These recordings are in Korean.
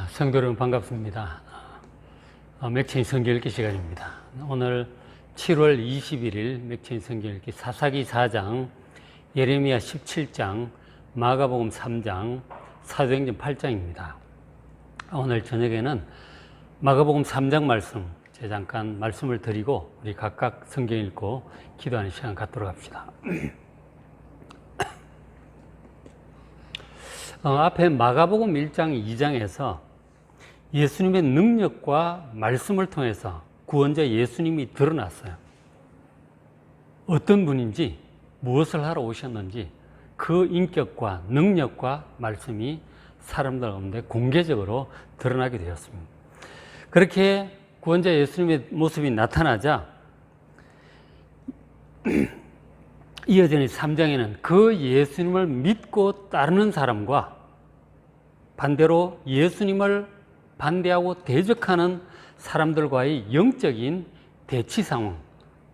성도 여러분 반갑습니다. 맥체인 성경 읽기 시간입니다. 오늘 7월 21일 맥체인 성경 읽기 사사기 4장, 예레미야 17장, 마가복음 3장, 사도행전 8장입니다. 오늘 저녁에는 마가복음 3장 말씀, 제가 잠깐 말씀을 드리고 우리 각각 성경 읽고 기도하는 시간 갖도록 합시다. 앞에 마가복음 1장, 2장에서 예수님의 능력과 말씀을 통해서 구원자 예수님이 드러났어요. 어떤 분인지, 무엇을 하러 오셨는지 그 인격과 능력과 말씀이 사람들 가운데 공개적으로 드러나게 되었습니다. 그렇게 구원자 예수님의 모습이 나타나자 이어지는 3장에는 그 예수님을 믿고 따르는 사람과 반대로 예수님을 반대하고 대적하는 사람들과의 영적인 대치 상황,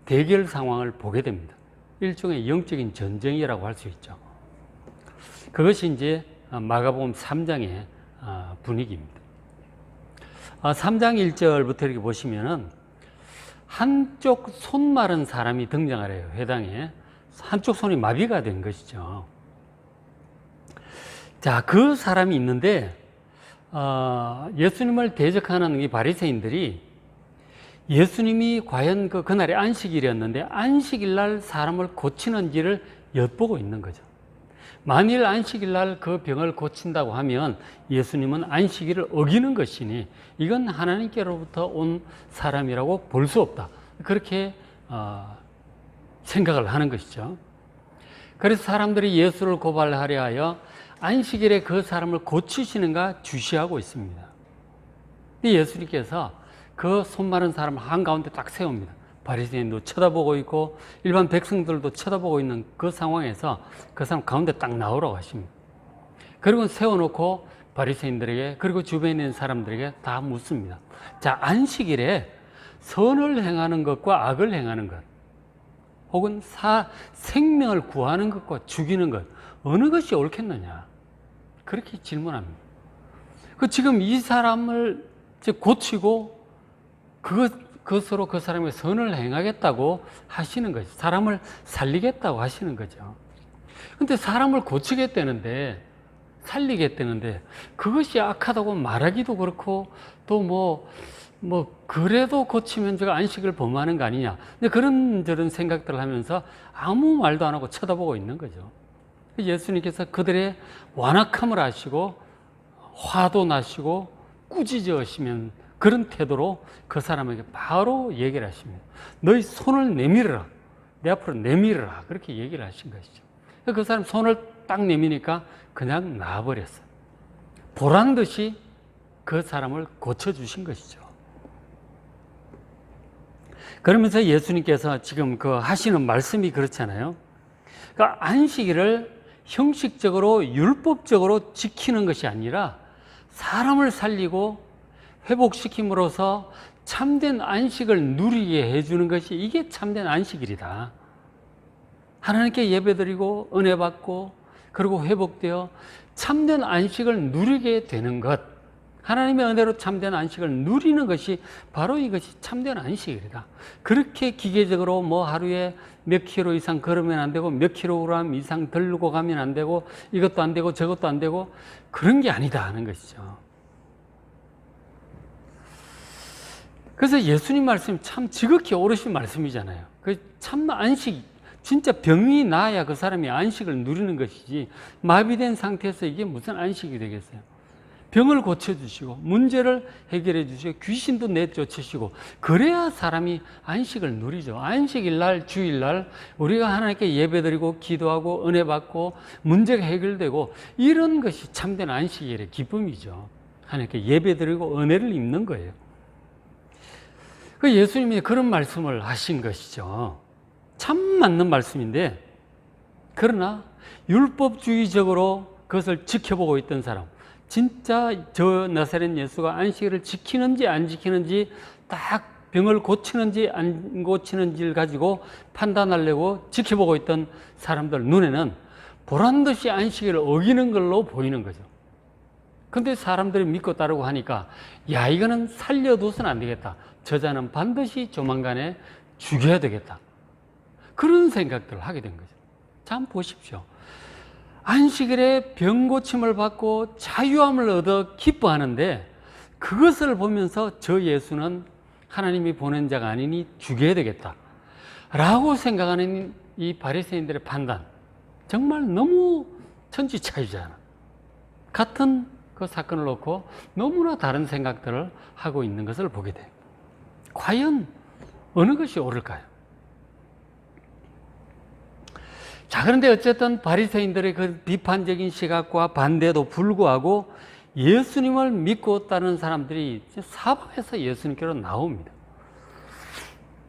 대결 상황을 보게 됩니다. 일종의 영적인 전쟁이라고 할 수 있죠. 그것이 이제 마가복음 3장의 분위기입니다. 3장 1절부터 이렇게 보시면은 한쪽 손 마른 사람이 등장하래요. 회당에. 한쪽 손이 마비가 된 것이죠. 자, 그 사람이 있는데 예수님을 대적하는 이 바리새인들이 예수님이 과연 그날이 안식일이었는데 안식일 날 사람을 고치는지를 엿보고 있는 거죠. 만일 안식일 날 그 병을 고친다고 하면 예수님은 안식일을 어기는 것이니 이건 하나님께로부터 온 사람이라고 볼 수 없다. 그렇게 생각을 하는 것이죠. 그래서 사람들이 예수를 고발하려 하여 안식일에 그 사람을 고치시는가 주시하고 있습니다. 예수님께서 그 손 마른 사람을 한가운데 딱 세웁니다. 바리새인도 쳐다보고 있고 일반 백성들도 쳐다보고 있는 그 상황에서 그 사람 가운데 딱 나오라고 하십니다. 그리고 세워놓고 바리새인들에게 그리고 주변에 있는 사람들에게 다 묻습니다. 자, 안식일에 선을 행하는 것과 악을 행하는 것, 혹은 생명을 구하는 것과 죽이는 것, 어느 것이 옳겠느냐? 그렇게 질문합니다. 지금 이 사람을 고치고 그것으로 그 사람의 선을 행하겠다고 하시는 거죠. 사람을 살리겠다고 하시는 거죠. 근데 사람을 고치겠다는데, 살리겠다는데, 그것이 악하다고 말하기도 그렇고, 또 그래도 고치면 제가 안식을 범하는 거 아니냐. 근데 그런저런 생각들을 하면서 아무 말도 안 하고 쳐다보고 있는 거죠. 예수님께서 그들의 완악함을 아시고, 화도 나시고, 꾸짖으시면 그런 태도로 그 사람에게 바로 얘기를 하십니다. 너희 손을 내밀어라. 내 앞으로 내밀어라. 그렇게 얘기를 하신 것이죠. 그 사람 손을 딱 내미니까 그냥 나와버렸어요. 보란 듯이 그 사람을 고쳐주신 것이죠. 그러면서 예수님께서 지금 하시는 말씀이 그렇잖아요. 그러니까 안식일을 형식적으로 율법적으로 지키는 것이 아니라 사람을 살리고 회복시킴으로써 참된 안식을 누리게 해주는 것이 이게 참된 안식일이다. 하나님께 예배드리고 은혜 받고 그리고 회복되어 참된 안식을 누리게 되는 것, 하나님의 은혜로 참된 안식을 누리는 것이 바로 이것이 참된 안식일이다. 그렇게 기계적으로 하루에 몇 킬로 이상 걸으면 안 되고 몇 킬로그램 이상 들고 가면 안 되고 이것도 안 되고 저것도 안 되고 그런 게 아니다 하는 것이죠. 그래서 예수님 말씀이 참 지극히 옳으신 말씀이잖아요. 참 안식, 진짜 병이 나야 그 사람이 안식을 누리는 것이지 마비된 상태에서 이게 무슨 안식이 되겠어요. 병을 고쳐주시고 문제를 해결해 주시고 귀신도 내쫓으시고 그래야 사람이 안식을 누리죠. 안식일 날, 주일 날 우리가 하나님께 예배드리고 기도하고 은혜 받고 문제가 해결되고 이런 것이 참된 안식일의 기쁨이죠. 하나님께 예배드리고 은혜를 입는 거예요. 예수님이 그런 말씀을 하신 것이죠. 참 맞는 말씀인데, 그러나 율법주의적으로 그것을 지켜보고 있던 사람, 진짜 저 나사렛 예수가 안식일을 지키는지 안 지키는지 딱 병을 고치는지 안 고치는지를 가지고 판단하려고 지켜보고 있던 사람들 눈에는 보란듯이 안식일을 어기는 걸로 보이는 거죠. 근데 사람들이 믿고 따르고 하니까 야, 이거는 살려둬서는 안 되겠다. 저자는 반드시 조만간에 죽여야 되겠다. 그런 생각들을 하게 된 거죠. 참 보십시오. 안식일에 병 고침을 받고 자유함을 얻어 기뻐하는데 그것을 보면서 저 예수는 하나님이 보낸 자가 아니니 죽여야 되겠다 라고 생각하는 이 바리새인들의 판단, 정말 너무 천지차이잖아. 같은 그 사건을 놓고 너무나 다른 생각들을 하고 있는 것을 보게 돼요. 과연 어느 것이 옳을까요? 자, 그런데 어쨌든 바리새인들의 그 비판적인 시각과 반대도 불구하고 예수님을 믿고 따르는 사람들이 사방에서 예수님께로 나옵니다.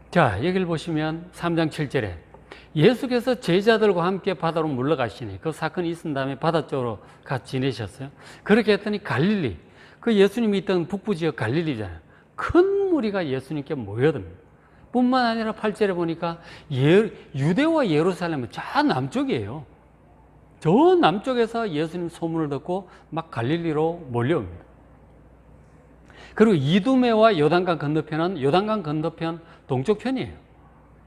자, 여기를 보시면 3장 7절에 예수께서 제자들과 함께 바다로 물러가시니, 그 사건이 있은 다음에 바다 쪽으로 가 지내셨어요. 그렇게 했더니 갈릴리, 그 예수님이 있던 북부 지역 갈릴리잖아요. 큰 무리가 예수님께 모여듭니다. 뿐만 아니라 8절에 보니까 유대와 예루살렘은 저 남쪽이에요. 저 남쪽에서 예수님 소문을 듣고 막 갈릴리로 몰려옵니다. 그리고 이두메와 요단강 건너편은 요단강 건너편 동쪽 편이에요.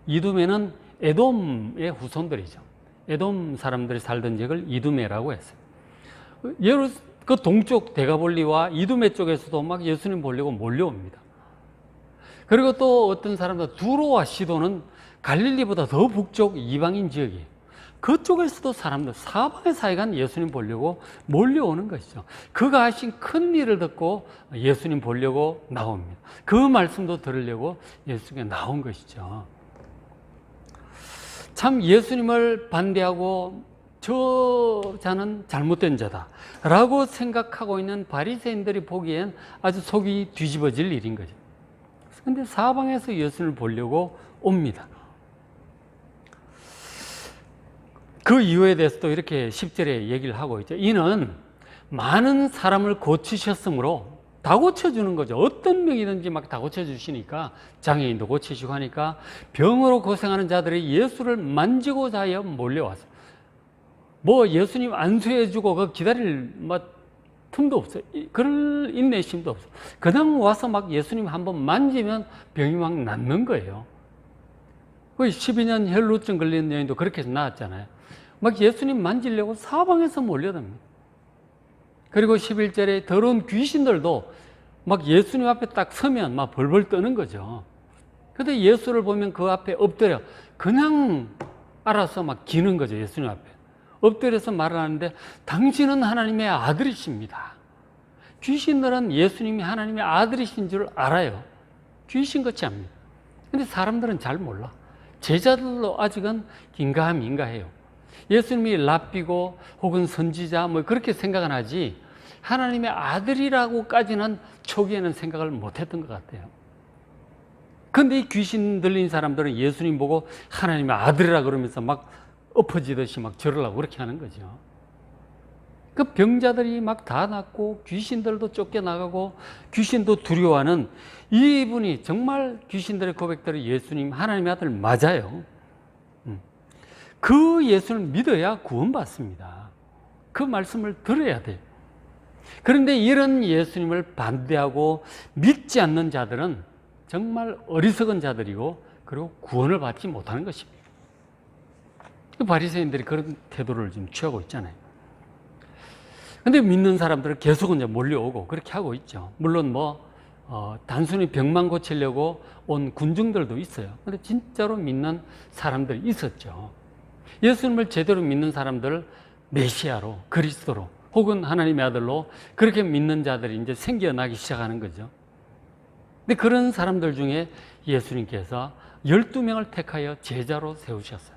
이두메는 에돔의 후손들이죠. 에돔 사람들이 살던 지역을 이두메라고 했어요. 그 동쪽 데가볼리와 이두메 쪽에서도 막 예수님 보려고 몰려옵니다. 그리고 또 어떤 사람들, 두로와 시도는 갈릴리보다 더 북쪽 이방인 지역이에요. 그쪽에서도 사람들 사방에 사이간 예수님 보려고 몰려오는 것이죠. 그가 하신 큰 일을 듣고 예수님 보려고 나옵니다. 그 말씀도 들으려고 예수님께 나온 것이죠. 참 예수님을 반대하고 저 자는 잘못된 자다 라고 생각하고 있는 바리새인들이 보기엔 아주 속이 뒤집어질 일인 거죠. 그런데 사방에서 예수님을 보려고 옵니다. 그 이유에 대해서도 이렇게 10절에 얘기를 하고 있죠. 이는 많은 사람을 고치셨으므로, 다 고쳐주는 거죠. 어떤 병이든지 막 다 고쳐주시니까, 장애인도 고치시고 하니까 병으로 고생하는 자들이 예수를 만지고자 하여 몰려왔어요. 뭐 예수님 안수해주고 그 기다릴 틈도 없어요. 그럴 인내심도 없어요. 그냥 와서 막 예수님 한번 만지면 병이 막 낫는 거예요. 그 12년 혈루증 걸린 여인도 그렇게 해서 나았잖아요. 막 예수님 만지려고 사방에서 몰려듭니다. 그리고 11절에 더러운 귀신들도 막 예수님 앞에 딱 서면 막 벌벌 떠는 거죠. 근데 예수를 보면 그 앞에 엎드려 그냥 알아서 막 기는 거죠. 예수님 앞에 엎드려서 말을 하는데, 당신은 하나님의 아들이십니다. 귀신들은 예수님이 하나님의 아들이신 줄 알아요. 귀신같이 합니다. 근데 사람들은 잘 몰라. 제자들도 아직은 긴가민가해요. 예수님이 랍비고 혹은 선지자 뭐 그렇게 생각은 하지, 하나님의 아들이라고까지는 초기에는 생각을 못했던 것 같아요. 근데 이 귀신 들린 사람들은 예수님 보고 하나님의 아들이라 그러면서 막 엎어지듯이 막 절을 하고 그렇게 하는 거죠. 그 병자들이 막 다 낫고 귀신들도 쫓겨나가고 귀신도 두려워하는 이분이 정말 귀신들의 고백대로 예수님 하나님의 아들 맞아요. 그 예수를 믿어야 구원받습니다. 그 말씀을 들어야 돼요. 그런데 이런 예수님을 반대하고 믿지 않는 자들은 정말 어리석은 자들이고, 그리고 구원을 받지 못하는 것입니다. 바리새인들이 그런 태도를 지금 취하고 있잖아요. 근데 믿는 사람들은 계속 이제 몰려오고 그렇게 하고 있죠. 물론 단순히 병만 고치려고 온 군중들도 있어요. 근데 진짜로 믿는 사람들이 있었죠. 예수님을 제대로 믿는 사람들을 메시아로, 그리스도로, 혹은 하나님의 아들로 그렇게 믿는 자들이 이제 생겨나기 시작하는 거죠. 근데 그런 사람들 중에 예수님께서 12명을 택하여 제자로 세우셨어요.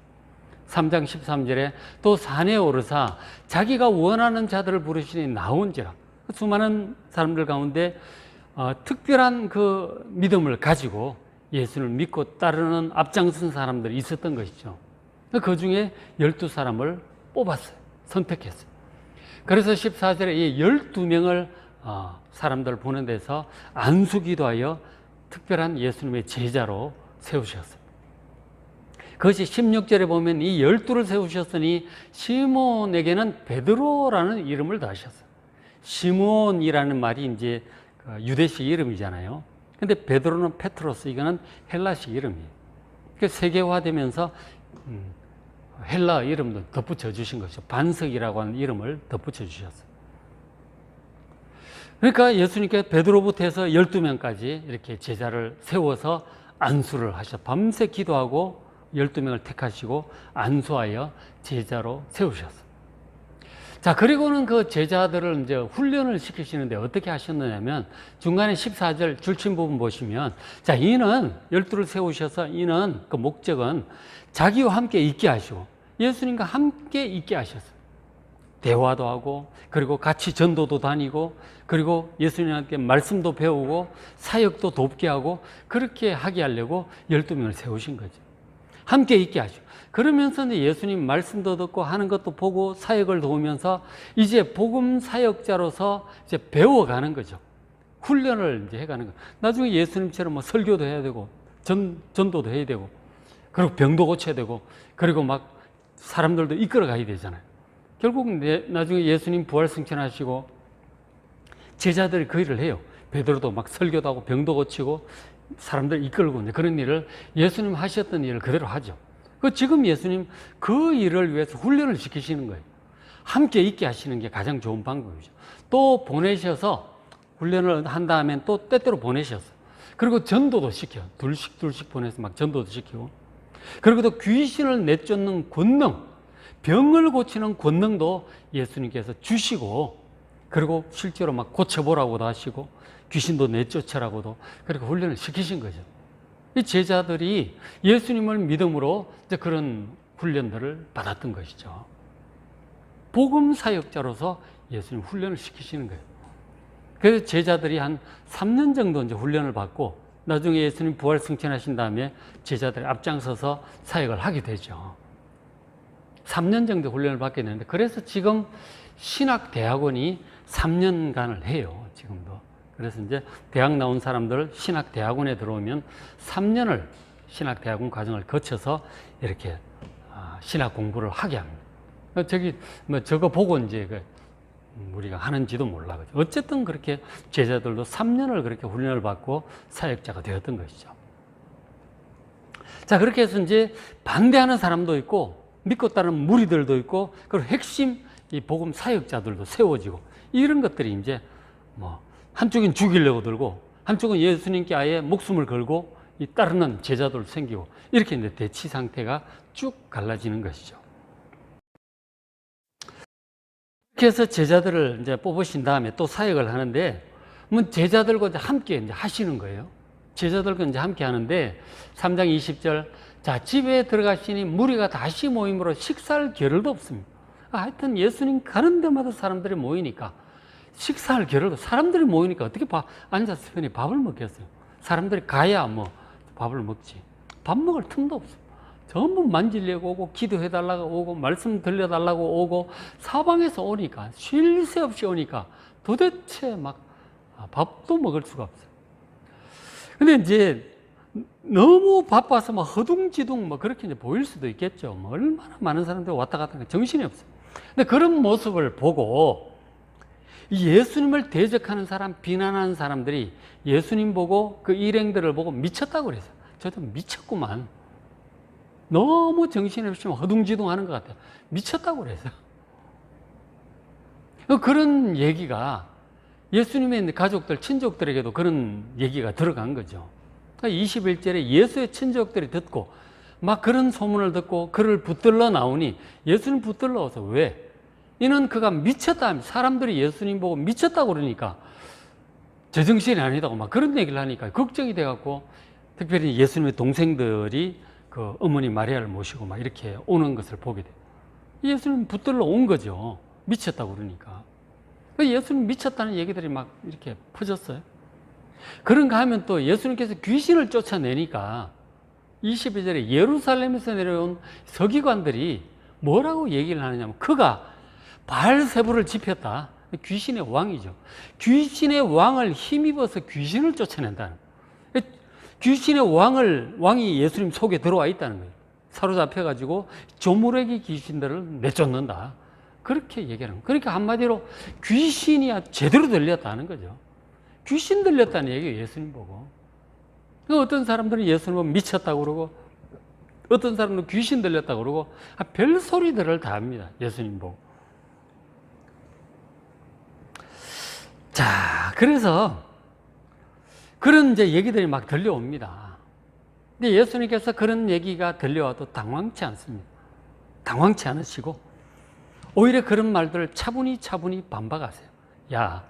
3장 13절에 또 산에 오르사 자기가 원하는 자들을 부르시니 나온지라. 수많은 사람들 가운데 특별한 그 믿음을 가지고 예수를 믿고 따르는 앞장선 사람들이 있었던 것이죠. 그 중에 12사람을 뽑았어요. 선택했어요. 그래서 14절에 이 12명을 사람들을 보는 데서 안수기도하여 특별한 예수님의 제자로 세우셨어요. 그것이 16절에 보면 이 12를 세우셨으니 시몬에게는 베드로라는 이름을 다하셨어요. 시몬이라는 말이 이제 유대식 이름이잖아요. 근데 베드로는 페트로스, 이거는 헬라식 이름이에요. 그 세계화되면서 헬라 이름도 덧붙여 주신 것이죠. 반석이라고 하는 이름을 덧붙여 주셨어요. 그러니까 예수님께서 베드로부터 해서 12명까지 이렇게 제자를 세워서 안수를 하셔. 밤새 기도하고 12명을 택하시고 안수하여 제자로 세우셨어요. 자, 그리고는 그 제자들을 이제 훈련을 시키시는데 어떻게 하셨느냐면, 중간에 14절 줄친 부분 보시면, 자, 이는 12를 세우셔서, 이는 그 목적은 자기와 함께 있게 하시고 예수님과 함께 있게 하셨어요. 대화도 하고, 그리고 같이 전도도 다니고, 그리고 예수님한테 말씀도 배우고 사역도 돕게 하고, 그렇게 하게 하려고 12명을 세우신 거죠. 함께 있게 하시고, 그러면서 예수님 말씀도 듣고 하는 것도 보고 사역을 도우면서 이제 복음 사역자로서 이제 배워가는 거죠. 훈련을 이제 해가는 거예요. 나중에 예수님처럼 뭐 설교도 해야 되고 전도도 해야 되고, 그리고 병도 고쳐야 되고, 그리고 막 사람들도 이끌어 가야 되잖아요. 결국 나중에 예수님 부활 승천하시고 제자들이 그 일을 해요. 베드로도 막 설교도 하고 병도 고치고 사람들 이끌고 이제 그런 일을, 예수님 하셨던 일을 그대로 하죠. 그 지금 예수님 그 일을 위해서 훈련을 시키시는 거예요. 함께 있게 하시는 게 가장 좋은 방법이죠. 또 보내셔서 훈련을 한 다음엔 또 때때로 보내셔서, 그리고 전도도 시켜요. 둘씩 보내서 막 전도도 시키고, 그리고 또 귀신을 내쫓는 권능, 병을 고치는 권능도 예수님께서 주시고, 그리고 실제로 막 고쳐보라고도 하시고 귀신도 내쫓으라고도 그렇게 훈련을 시키신 거죠. 이 제자들이 예수님을 믿음으로 이제 그런 훈련들을 받았던 것이죠. 복음 사역자로서 예수님 훈련을 시키시는 거예요. 그래서 제자들이 한 3년 정도 이제 훈련을 받고, 나중에 예수님 부활 승천하신 다음에 제자들이 앞장서서 사역을 하게 되죠. 3년 정도 훈련을 받게 되는데, 그래서 지금 신학대학원이 3년간을 해요, 지금도. 그래서 이제 대학 나온 사람들 신학대학원에 들어오면 3년을 신학대학원 과정을 거쳐서 이렇게 신학 공부를 하게 합니다. 저거 보고 이제 우리가 하는지도 몰라. 어쨌든 그렇게 제자들도 3년을 그렇게 훈련을 받고 사역자가 되었던 것이죠. 자, 그렇게 해서 이제 반대하는 사람도 있고, 믿고 따르는 무리들도 있고, 그리고 핵심 이 복음 사역자들도 세워지고, 이런 것들이 이제 뭐 한쪽은 죽이려고 들고, 한쪽은 예수님께 아예 목숨을 걸고 이 따르는 제자들 생기고, 이렇게 이제 대치 상태가 쭉 갈라지는 것이죠. 이렇게 해서 제자들을 이제 뽑으신 다음에 또 사역을 하는데, 제자들과 이제 함께 이제 하시는 거예요. 제자들과 이제 함께 하는데, 3장 20절, 자, 집에 들어가시니 무리가 다시 모임으로 식사할 겨를도 없습니다. 하여튼 예수님 가는 데마다 사람들이 모이니까 식사할 겨를도, 사람들이 모이니까 어떻게 앉아서 편히 밥을 먹겠어요. 사람들이 가야 뭐 밥을 먹지. 밥 먹을 틈도 없어요. 전부 만지려고 오고, 기도해달라고 오고, 말씀 들려달라고 오고, 사방에서 오니까, 쉴 새 없이 오니까 도대체 막 밥도 먹을 수가 없어요. 근데 이제 너무 바빠서 막 허둥지둥 뭐 그렇게 이제 보일 수도 있겠죠. 뭐 얼마나 많은 사람들이 왔다 갔다 하니까 정신이 없어요. 근데 그런 모습을 보고 예수님을 대적하는 사람, 비난하는 사람들이 예수님 보고 그 일행들을 보고 미쳤다고 그랬어요. 저도 미쳤구만. 너무 정신없이 허둥지둥 하는 것 같아요. 미쳤다고 그랬어요. 그런 얘기가 예수님의 가족들, 친족들에게도 그런 얘기가 들어간 거죠. 21절에 예수의 친족들이 듣고 막 그런 소문을 듣고 그를 붙들러 나오니, 예수님 붙들러 와서 왜? 이는 그가 미쳤다. 사람들이 예수님 보고 미쳤다고 그러니까 제정신이 아니다고 막 그런 얘기를 하니까 걱정이 돼갖고, 특별히 예수님의 동생들이 그 어머니 마리아를 모시고 막 이렇게 오는 것을 보게 돼요. 예수님 붙들러 온 거죠. 미쳤다고 그러니까. 예수님 미쳤다는 얘기들이 막 이렇게 퍼졌어요. 그런가 하면 또 예수님께서 귀신을 쫓아내니까 22절에 예루살렘에서 내려온 서기관들이 뭐라고 얘기를 하느냐면, 그가 바알세불을 지폈다. 귀신의 왕이죠. 귀신의 왕을 힘입어서 귀신을 쫓아낸다는, 귀신의 왕이 예수님 속에 들어와 있다는 거예요. 사로잡혀가지고 조무래기 귀신들을 내쫓는다. 그렇게 얘기하는 거예요. 그러니까 한마디로 귀신이 제대로 들렸다는 거죠. 귀신 들렸다는 얘기예요, 예수님 보고. 어떤 사람들은 예수님은 미쳤다고 그러고, 어떤 사람은 귀신 들렸다고 그러고, 별 소리들을 다 합니다, 예수님 보고. 자, 그래서 그런 이제 얘기들이 막 들려옵니다. 근데 예수님께서 그런 얘기가 들려와도 당황치 않습니다. 당황치 않으시고, 오히려 그런 말들을 차분히 반박하세요. 야,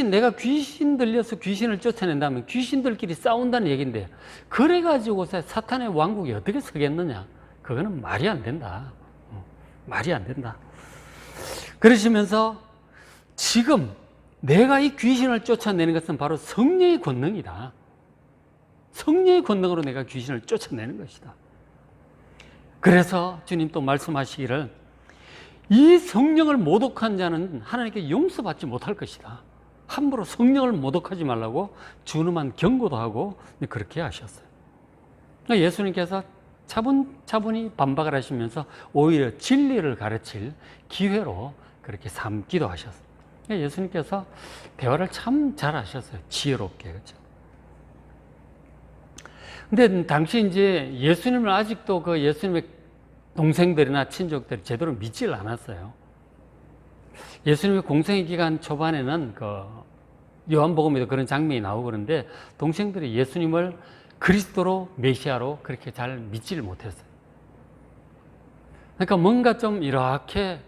내가 귀신 들려서 귀신을 쫓아낸다면 귀신들끼리 싸운다는 얘기인데, 그래가지고 사탄의 왕국이 어떻게 서겠느냐? 그거는 말이 안 된다. 말이 안 된다. 그러시면서 지금 내가 이 귀신을 쫓아내는 것은 바로 성령의 권능이다. 성령의 권능으로 내가 귀신을 쫓아내는 것이다. 그래서 주님 또 말씀하시기를, 이 성령을 모독한 자는 하나님께 용서받지 못할 것이다. 함부로 성령을 모독하지 말라고 주님만 경고도 하고 그렇게 하셨어요. 예수님께서 차분히 반박을 하시면서 오히려 진리를 가르칠 기회로 그렇게 삼기도 하셨어요. 예수님께서 대화를 참 잘 하셨어요. 지혜롭게. 그렇죠? 근데 당시 이제 예수님을 아직도 그 예수님의 동생들이나 친족들이 제대로 믿질 않았어요. 예수님의 공생의 기간 초반에는 그 요한복음에도 그런 장면이 나오고 그런데 동생들이 예수님을 그리스도로 메시아로 그렇게 잘 믿지를 못했어요. 그러니까 뭔가 좀 이렇게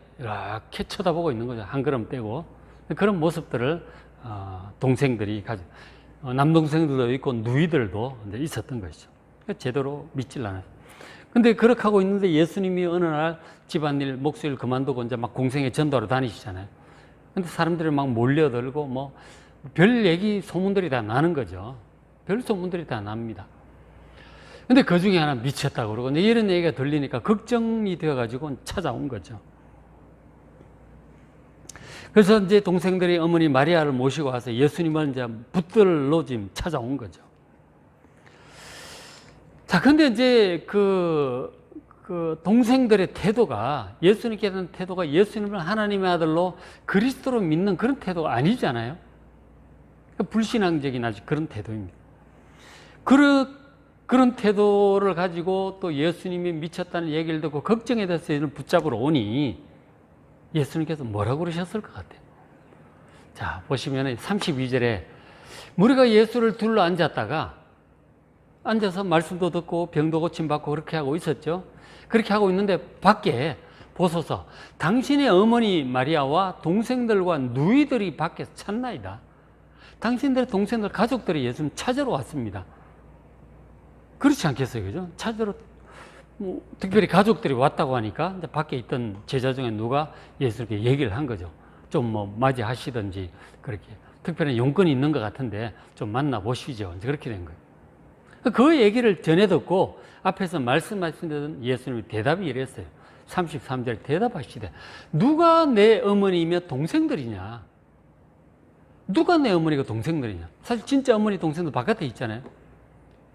쳐다보고 있는 거죠. 한 걸음 떼고. 그런 모습들을 동생들이 가지고, 남동생들도 있고 누이들도 있었던 것이죠. 제대로 믿질 않았어요. 근데 그렇게 하고 있는데 예수님이 어느 날 집안일, 목수일 그만두고 이제 막 공생에 전도하러 다니시잖아요. 근데 사람들이 막 몰려들고 뭐 별 얘기, 소문들이 다 나는 거죠. 별 소문들이 다 납니다. 근데 그 중에 하나 미쳤다고 그러고 이제 이런 얘기가 들리니까 걱정이 되어가지고 찾아온 거죠. 그래서 이제 동생들이 어머니 마리아를 모시고 와서 예수님을 이제 붙들러 지금 찾아온 거죠. 자, 근데 이제 그 동생들의 태도가, 예수님께 대한 태도가 예수님을 하나님의 아들로 그리스도로 믿는 그런 태도가 아니잖아요. 불신앙적인 아주 그런 태도입니다. 그런 태도를 가지고 또 예수님이 미쳤다는 얘기를 듣고 걱정에 대해서 붙잡으러 오니 예수님께서 뭐라고 그러셨을 것 같아요? 자, 보시면 32절에 무리가 예수를 둘러 앉아서 말씀도 듣고 병도 고침받고 그렇게 하고 있었죠. 그렇게 하고 있는데 밖에 보소서, 당신의 어머니 마리아와 동생들과 누이들이 밖에서 찾나이다. 당신들의 동생들, 가족들이 예수님 찾으러 왔습니다. 그렇지 않겠어요? 그죠? 찾으러, 특별히 가족들이 왔다고 하니까 이제 밖에 있던 제자 중에 누가 예수님께 얘기를 한 거죠. 좀 맞이하시든지, 그렇게. 특별한 용건이 있는 것 같은데 좀 만나보시죠. 이제 그렇게 된 거예요. 그 얘기를 전해 듣고 앞에서 말씀하신 예수님이 대답이 이랬어요. 33절 대답하시되, 누가 내 어머니며 동생들이냐? 누가 내 어머니가 동생들이냐? 사실 진짜 어머니 동생도 바깥에 있잖아요.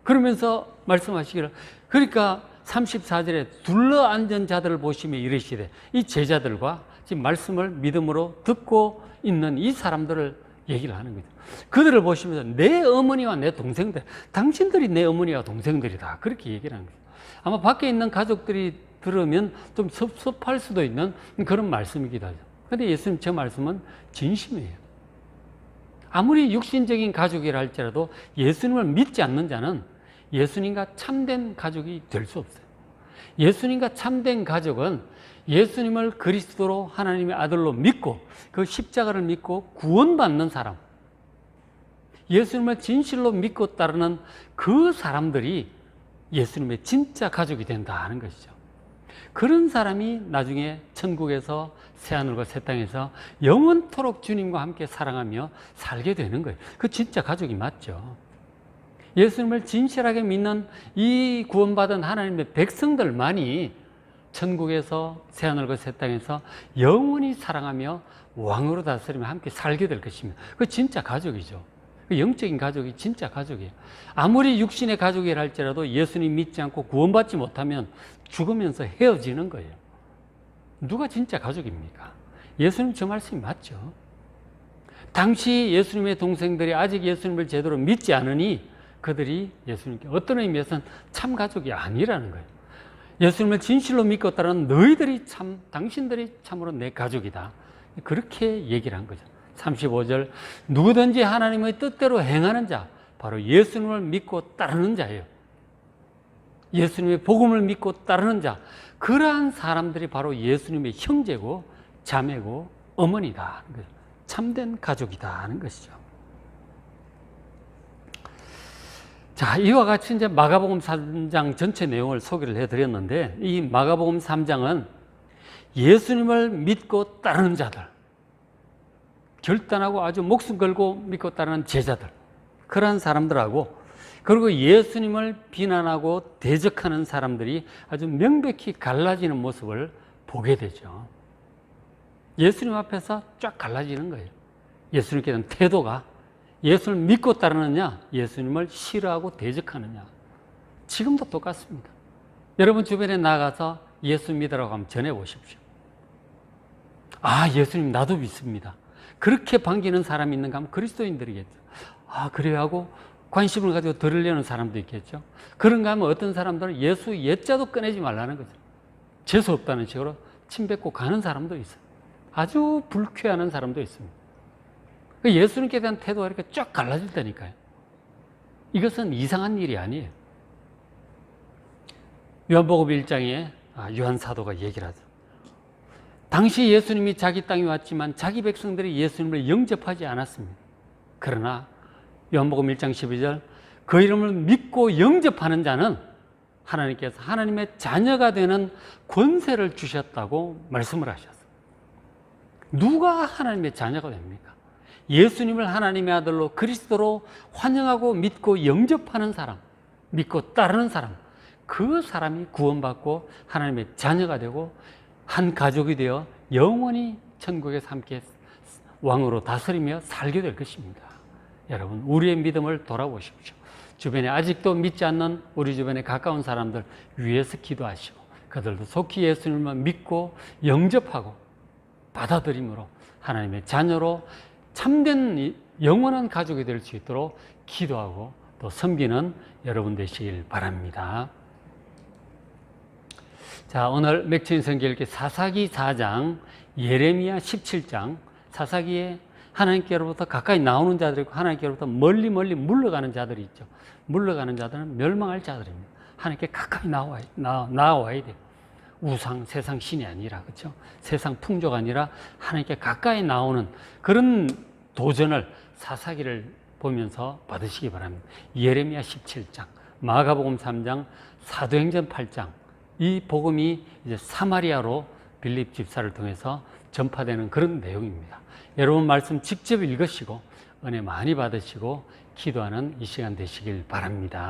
그러면서 말씀하시기를, 그러니까 34절에 둘러 앉은 자들을 보시며 이르시되, 이 제자들과 지금 말씀을 믿음으로 듣고 있는 이 사람들을 얘기를 하는 거죠. 그들을 보시면서 내 어머니와 내 동생들, 당신들이 내 어머니와 동생들이다. 그렇게 얘기를 하는 거죠. 아마 밖에 있는 가족들이 들으면 좀 섭섭할 수도 있는 그런 말씀이기도 하죠. 그런데 예수님 저 말씀은 진심이에요. 아무리 육신적인 가족이라 할지라도 예수님을 믿지 않는 자는 예수님과 참된 가족이 될 수 없어요. 예수님과 참된 가족은 예수님을 그리스도로 하나님의 아들로 믿고 그 십자가를 믿고 구원받는 사람, 예수님을 진실로 믿고 따르는 그 사람들이 예수님의 진짜 가족이 된다 하는 것이죠. 그런 사람이 나중에 천국에서 새하늘과 새 땅에서 영원토록 주님과 함께 사랑하며 살게 되는 거예요. 그 진짜 가족이 맞죠. 예수님을 진실하게 믿는 이 구원받은 하나님의 백성들만이 천국에서 새하늘과 새 땅에서 영원히 사랑하며 왕으로 다스리며 함께 살게 될 것입니다. 그 진짜 가족이죠. 그 영적인 가족이 진짜 가족이에요. 아무리 육신의 가족이라 할지라도 예수님 믿지 않고 구원받지 못하면 죽으면서 헤어지는 거예요. 누가 진짜 가족입니까? 예수님 저 말씀이 맞죠. 당시 예수님의 동생들이 아직 예수님을 제대로 믿지 않으니 그들이 예수님께 어떤 의미에서는 참 가족이 아니라는 거예요. 예수님을 진실로 믿고 따르는 당신들이 참으로 내 가족이다. 그렇게 얘기를 한 거죠. 35절, 누구든지 하나님의 뜻대로 행하는 자, 바로 예수님을 믿고 따르는 자예요. 예수님의 복음을 믿고 따르는 자, 그러한 사람들이 바로 예수님의 형제고 자매고 어머니다. 참된 가족이다 하는 것이죠. 자, 이와 같이 이제 마가복음 3장 전체 내용을 소개를 해드렸는데, 이 마가복음 3장은 예수님을 믿고 따르는 자들, 결단하고 아주 목숨 걸고 믿고 따르는 제자들, 그러한 사람들하고, 그리고 예수님을 비난하고 대적하는 사람들이 아주 명백히 갈라지는 모습을 보게 되죠. 예수님 앞에서 쫙 갈라지는 거예요. 예수님께 대한 태도가 예수님을 믿고 따르느냐, 예수님을 싫어하고 대적하느냐. 지금도 똑같습니다. 여러분 주변에 나가서 예수 믿으라고 하면 전해보십시오. 아, 예수님 나도 믿습니다. 그렇게 반기는 사람이 있는가 하면 그리스도인들이겠죠. 아, 그래요 하고 관심을 가지고 들으려는 사람도 있겠죠. 그런가 하면 어떤 사람들은 예수 옛자도 꺼내지 말라는 거죠. 재수 없다는 식으로 침뱉고 가는 사람도 있어요. 아주 불쾌해하는 사람도 있습니다. 예수님께 대한 태도가 이렇게 쫙 갈라질 때니까요. 이것은 이상한 일이 아니에요. 요한복음 1장에 요한 사도가 얘기를 하죠. 당시 예수님이 자기 땅에 왔지만 자기 백성들이 예수님을 영접하지 않았습니다. 그러나 요한복음 1장 12절, 그 이름을 믿고 영접하는 자는 하나님께서 하나님의 자녀가 되는 권세를 주셨다고 말씀을 하셨어요. 누가 하나님의 자녀가 됩니까? 예수님을 하나님의 아들로 그리스도로 환영하고 믿고 영접하는 사람, 믿고 따르는 사람, 그 사람이 구원받고 하나님의 자녀가 되고 한 가족이 되어 영원히 천국에서 함께 왕으로 다스리며 살게 될 것입니다. 여러분, 우리의 믿음을 돌아보십시오. 주변에 아직도 믿지 않는 우리 주변에 가까운 사람들 위해서 기도하시고, 그들도 속히 예수님을 믿고 영접하고 받아들임으로 하나님의 자녀로 참된 영원한 가족이 될 수 있도록 기도하고 또 섬기는 여러분 되시길 바랍니다. 자, 오늘 맥주인 성경 읽기 사사기 4장, 예레미야 17장, 사사기에 하나님께로부터 가까이 나오는 자들이 있고 하나님께로부터 멀리 물러가는 자들이 있죠. 물러가는 자들은 멸망할 자들입니다. 하나님께 가까이 나와야 돼요. 우상, 세상 신이 아니라, 그렇죠? 세상 풍조가 아니라 하나님께 가까이 나오는 그런 도전을 사사기를 보면서 받으시기 바랍니다. 예레미야 17장, 마가복음 3장, 사도행전 8장, 이 복음이 이제 사마리아로 빌립 집사를 통해서 전파되는 그런 내용입니다. 여러분 말씀 직접 읽으시고 은혜 많이 받으시고 기도하는 이 시간 되시길 바랍니다.